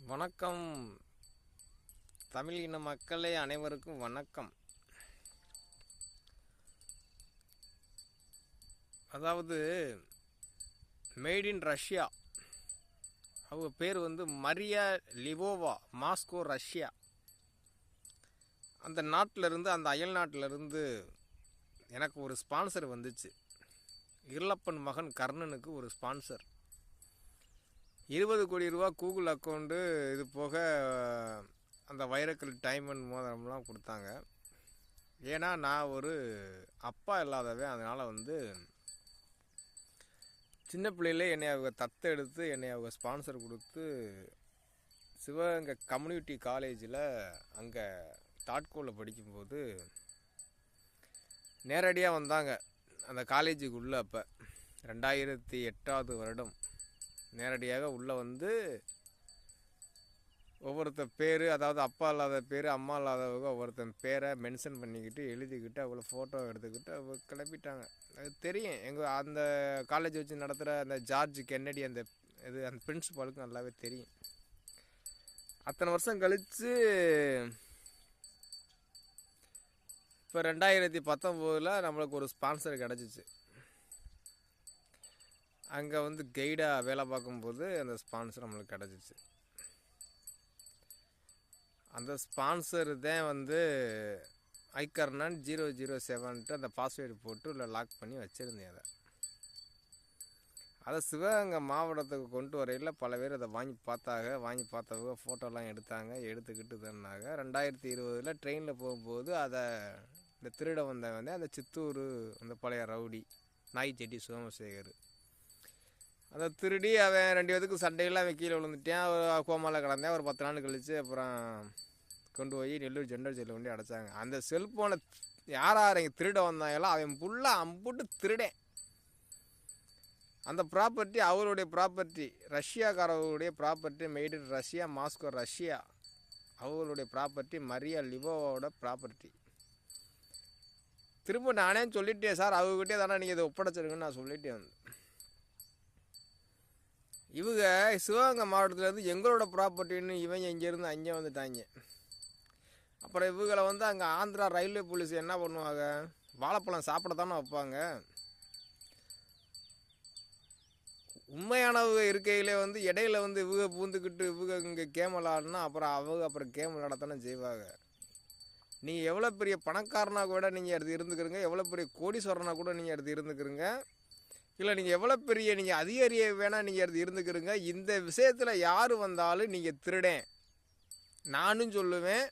வணக்கம் தமிழ் இன மக்களே, அனைவருக்கும் வணக்கம். அதாவது மேட் இன் ரஷ்யா, அவங்க பேர் மரியா லிவோவா, மாஸ்கோ, ரஷ்யா. அந்த நாட்டிலிருந்து, அந்த அயல் நாட்டிலிருந்து எனக்கு ஒரு ஸ்பான்சர் வந்துச்சு. இருளப்பன் மகன் கர்ணனுக்கு ஒரு ஸ்பான்சர். 20 கோடி ரூபா கூகுள் அக்கௌண்ட்டு, இது போக அந்த வைரக்கல் டைமண்ட் மோதிரம்லாம் கொடுத்தாங்க. ஏன்னா நான் ஒரு அப்பா இல்லாதவன். அதனால் சின்ன பிள்ளையிலே என்னை அவங்க தத்தெடுத்து என்னை அவங்க ஸ்பான்சர் கொடுத்து சிவகங்கை கம்யூனிட்டி காலேஜில் அங்கே தாட்கோவில் படிக்கும்போது நேரடியாக வந்தாங்க அந்த காலேஜுக்குள்ளே. அப்போ 2008 வருடம் நேரடியாக உள்ளே ஒவ்வொருத்தர் பேர், அதாவது அப்பா இல்லாத பேர், அம்மா இல்லாதவங்க ஒவ்வொருத்தன் பேரை மென்ஷன் பண்ணிக்கிட்டு எழுதிக்கிட்டு அவ்வளோ ஃபோட்டோ எடுத்துக்கிட்டு அவங்க கிளப்பிட்டாங்க. அது தெரியும், எங்கள் அந்த காலேஜ் வச்சு நடத்துகிற அந்த ஜார்ஜ் கென்னடி அந்த பிரின்சிபாலுக்கு நல்லாவே தெரியும். அத்தனை வருஷம் கழித்து இப்போ 2019 நம்மளுக்கு ஒரு ஸ்பான்சர் கிடச்சிச்சு. அங்கே கைடாக வேலை பார்க்கும்போது அந்த ஸ்பான்சர் நம்மளுக்கு கிடச்சிச்சு. அந்த ஸ்பான்சர் தான் ஐகர்ணன் 007 அந்த பாஸ்வேர்டு போட்டு இல்லை லாக் பண்ணி வச்சுருந்தேன். அதை சிவகங்கை மாவட்டத்துக்கு கொண்டு வரையில் பல பேர் அதை வாங்கி பார்த்தவங்க ஃபோட்டோலாம் எடுத்துக்கிட்டு தந்தாங்க. 2020 ட்ரெயினில் போகும்போது அதை இந்த திருட வந்தவன் அந்த சித்தூர் அந்த பழைய ரவுடி நாய்ச்செட்டி சோமசேகர், அதை திருடி அவன் 2 பேத்துக்கு சண்டையெல்லாம் அவன் கீழே விழுந்துட்டான். கோமாவில் கிடந்தேன். ஒரு 10 நாள் கழித்து அப்புறம் கொண்டு போய் நெல்லூர் ஜென்ரல் ஜெயிலில் கொண்டு அடைச்சாங்க. அந்த செல்ஃபோனை யார் இங்கே திருட வந்தாங்களோ அவன் ஃபுல்லாக அம்புட்டு திருடேன். அந்த ப்ராப்பர்ட்டி அவருடைய ப்ராப்பர்ட்டி, ரஷ்யாக்காரவருடைய property, made in Russia, Moscow, Russia. அவங்களுடைய ப்ராப்பர்ட்டி மரியா லிவோவோட ப்ராப்பர்ட்டி. திரும்ப நானே சொல்லிட்டேன், சார் அவங்ககிட்டே தானே நீங்கள் இதை ஒப்படைச்சிருங்கன்னு நான் சொல்லிட்டேன். இவங்க சிவகங்கை மாவட்டத்தில் எங்களோட ப்ராப்பர்ட்டின்னு இவங்க இங்கேருந்து அங்கே வந்துட்டாங்க. அப்புறம் இவங்களை அங்கே ஆந்திரா ரயில்வே போலீஸ் என்ன பண்ணுவாங்க, வாழைப்பழம் சாப்பிட தானே வைப்பாங்க. உண்மையானவங்க இருக்கையிலே இடையில இவங்க பூந்துக்கிட்டு இவங்க இங்கே கேம் விளாடுனா அப்புறம் கேம் விளாடத்தானே செய்வாங்க. நீங்கள் எவ்வளோ பெரிய பணக்காரனாக கூட நீங்கள் எடுத்து இருந்துக்கிறீங்க, எவ்வளோ பெரிய கோடீஸ்வரனாக கூட நீங்கள் எடுத்து இருந்துக்கிறீங்க, இல்லை நீங்கள் எவ்வளோ பெரிய நீங்கள் அதிகாரியை வேணால் நீங்கள் எடுத்து இருந்துக்கிறீங்க. இந்த விஷயத்தில் யார் வந்தாலும் நீங்கள் திருடேன். நானும் சொல்லுவேன்,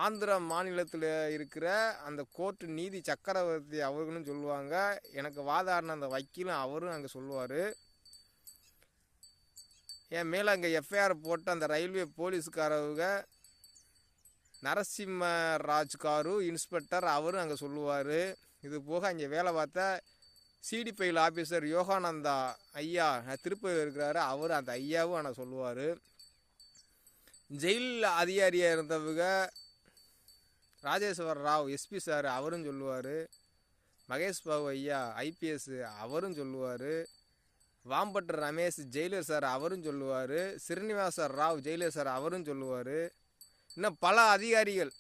ஆந்திரா மாநிலத்தில் இருக்கிற அந்த கோர்ட்டு நீதி சக்கரவர்த்தி அவர்களும் சொல்லுவாங்க, எனக்கு வாதாடின அந்த வக்கீலும் அவரும் அங்கே சொல்லுவார். என் மேலே அங்கே எஃப்ஐஆர் போட்ட அந்த ரயில்வே போலீஸ்காரவங்க நரசிம்ம ராஜ்காரு இன்ஸ்பெக்டர் அவரும் அங்கே சொல்லுவார். இது போக அங்கே வேலை பார்த்த சிடி ஃபைல் ஆஃபீஸர் யோகானந்தா ஐயா திருப்பதி இருக்கிறாரு, அவர் அந்த ஐயாவும் ஆனால் சொல்லுவார். ஜெயில் அதிகாரியாக இருந்தவங்க ராஜேஸ்வர் ராவ் எஸ்பி சார் அவரும் சொல்லுவார். மகேஷ் பாபு ஐயா ஐபிஎஸ் அவரும் சொல்லுவார். வாம்பட்டு ரமேஷ் ஜெயிலர் சார் அவரும் சொல்லுவார். ஸ்ரீனிவாச ராவ் ஜெயிலர் சார் அவரும் சொல்லுவார். இன்னும் பல அதிகாரிகள்,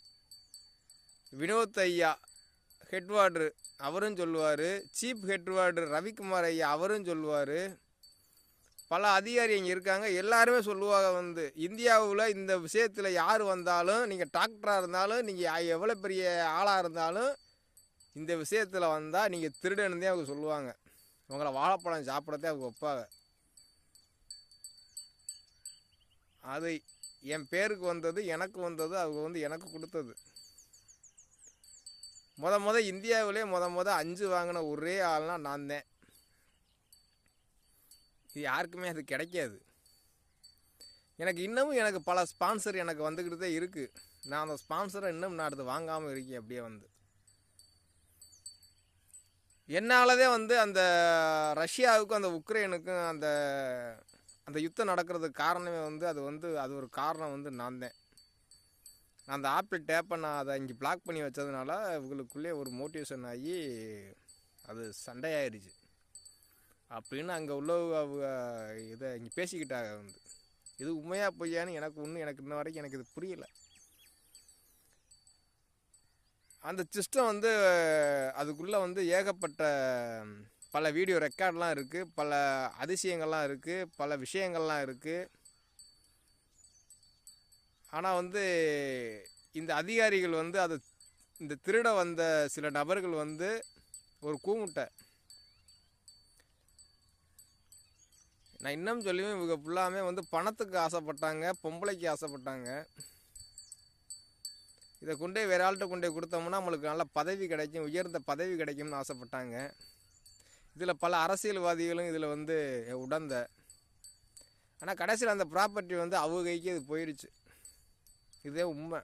வினோத் ஐயா ஹெட்வார்டர் அவரும் சொல்லுவார். சீஃப் ஹெட்வார்டர் ரவிக்குமார் ஐயா அவரும் சொல்லுவார். பல அதிகாரி இங்கே இருக்காங்க, எல்லாருமே சொல்லுவாங்க. இந்தியாவில் இந்த விஷயத்தில் யார் வந்தாலும், நீங்கள் டாக்டராக இருந்தாலும், நீங்கள் எவ்வளோ பெரிய ஆளாக இருந்தாலும், இந்த விஷயத்தில் வந்தால் நீங்கள் திருடனுதே அவங்க சொல்லுவாங்க. உங்களை வாழைப்பழம் சாப்பிடத்தே அவங்க வைப்பாங்க. அது என் பேருக்கு வந்தது, எனக்கு வந்தது, அவங்க எனக்கு கொடுத்தது. இந்தியாவிலே 5 வாங்கின ஒரே ஆள்னா நான் தான். இது யாருக்குமே அது கிடைக்காது. எனக்கு பல ஸ்பான்சர் எனக்கு வந்துக்கிட்டு தான் இருக்குது. நான் அந்த ஸ்பான்சரை இன்னும் நான் அடுத்து வாங்காமல் இருக்கேன். அப்படியே என்னாலதே அந்த ரஷ்யாவுக்கும் அந்த உக்ரைனுக்கும் அந்த அந்த யுத்தம் நடக்கிறதுக்கு காரணமே அது ஒரு காரணம் நான் தான். நான் அந்த ஆப்பிள் டேப்பை நான் அதை இங்கே பிளாக் பண்ணி வச்சதுனால இவங்களுக்குள்ளே ஒரு மோட்டிவேஷன் ஆகி அது சண்டையாயிருச்சு அப்படின்னு அங்கே உள்ளவங்க இதை இங்கே பேசிக்கிட்டாங்க. இது உண்மையா பொய்யான்னு எனக்கு இன்ன வரைக்கும் எனக்கு இது புரியலை. அந்த சிஸ்டம் வந்து அதுக்குள்ளே வந்து ஏகப்பட்ட பல வீடியோ ரெக்கார்ட்லாம் இருக்குது, பல அதிசயங்கள்லாம் இருக்குது, பல விஷயங்கள்லாம் இருக்குது. ஆனால் வந்து இந்த அதிகாரிகள் வந்து இந்த திருட வந்த சில நபர்கள் வந்து ஒரு கூமுட்டை. நான் இன்னும் சொல்லுவேன், இவங்க ஃபுல்லாமே வந்து பணத்துக்கு ஆசைப்பட்டாங்க, பொம்பளைக்கு ஆசைப்பட்டாங்க. இதை கொண்டே வேற ஆள்கிட்ட கொண்டே கொடுத்தோம்னா நம்மளுக்கு நல்ல பதவி கிடைக்கும், உயர்ந்த பதவி கிடைக்கும்னு ஆசைப்பட்டாங்க. இதில் பல அரசியல்வாதிகளும் இதில் வந்து உடந்த. ஆனால் கடைசியில் அந்த ப்ராப்பர்ட்டி வந்து அவங்க கைக்கு இது போயிடுச்சு. இதே உண்மை.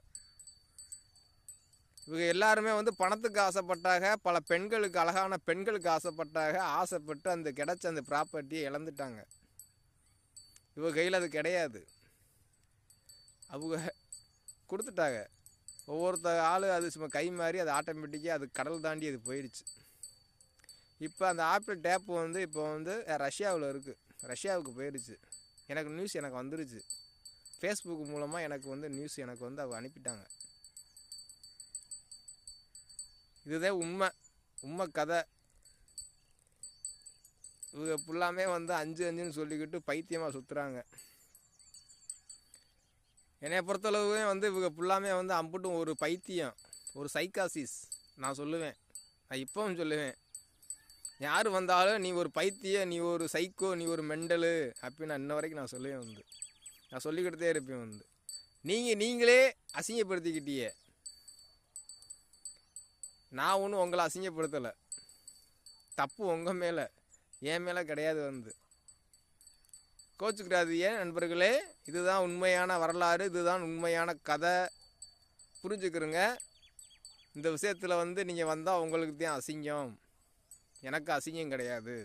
இவங்க எல்லாருமே வந்து பணத்துக்கு ஆசைப்பட்டாங்க, பல பெண்களுக்கு, அழகான பெண்களுக்கு ஆசைப்பட்டாங்க. ஆசைப்பட்டு அந்த கிடைச்ச அந்த ப்ராப்பர்ட்டியை இழந்துட்டாங்க. இவங்க கையில் அது கிடையாது, அவங்க கொடுத்துட்டாங்க. ஒவ்வொருத்த ஆள் அது சும்மா கை மாறி அது ஆட்டோமேட்டிக்காக அது கடல் தாண்டி அது போயிடுச்சு. இப்போ அந்த ஆப்பிள் டேப்பு வந்து இப்போ வந்து ரஷ்யாவில் இருக்குது, ரஷ்யாவுக்கு போயிடுச்சு. நியூஸ் எனக்கு வந்துருச்சு, ஃபேஸ்புக் மூலமாக எனக்கு வந்து நியூஸ் எனக்கு வந்து அவங்க அனுப்பிட்டாங்க. இதுதான் உண்மை கதை. இவங்க ஃபுல்லாமே வந்து 5 சொல்லிக்கிட்டு பைத்தியமாக சுற்றுறாங்க. என்னை பொறுத்தளவு வந்து இவங்க ஃபுல்லாமே வந்து அம்புட்டும் ஒரு பைத்தியம், ஒரு சைக்காசிஸ் நான் சொல்லுவேன். நான் இப்பவும் சொல்லுவேன், யார் வந்தாலும் நீ ஒரு பைத்தியம், நீ ஒரு சைக்கோ, நீ ஒரு மெண்டலு அப்படின்னு நான் இன்ன வரைக்கும் நான் சொல்லுவேன். வந்து நான் சொல்லிக்கிட்டே இருப்பேன். வந்து நீங்களே அசிங்கப்படுத்திக்கிட்டியே, நான் ஒன்றும் உங்களை அசிங்கப்படுத்தலை, தப்பு உங்கள் மேலே, என் மேலே கிடையாது. வந்து கோச்சுக்கிறாது ஏன் நண்பர்களே? இதுதான் உண்மையான வரலாறு, இதுதான் உண்மையான கதை. புரிஞ்சுக்கிறங்க. இந்த விஷயத்தில் வந்து நீங்கள் வந்தால் உங்களுக்கு தான் அசிங்கம், எனக்கு அசிங்கம் கிடையாது.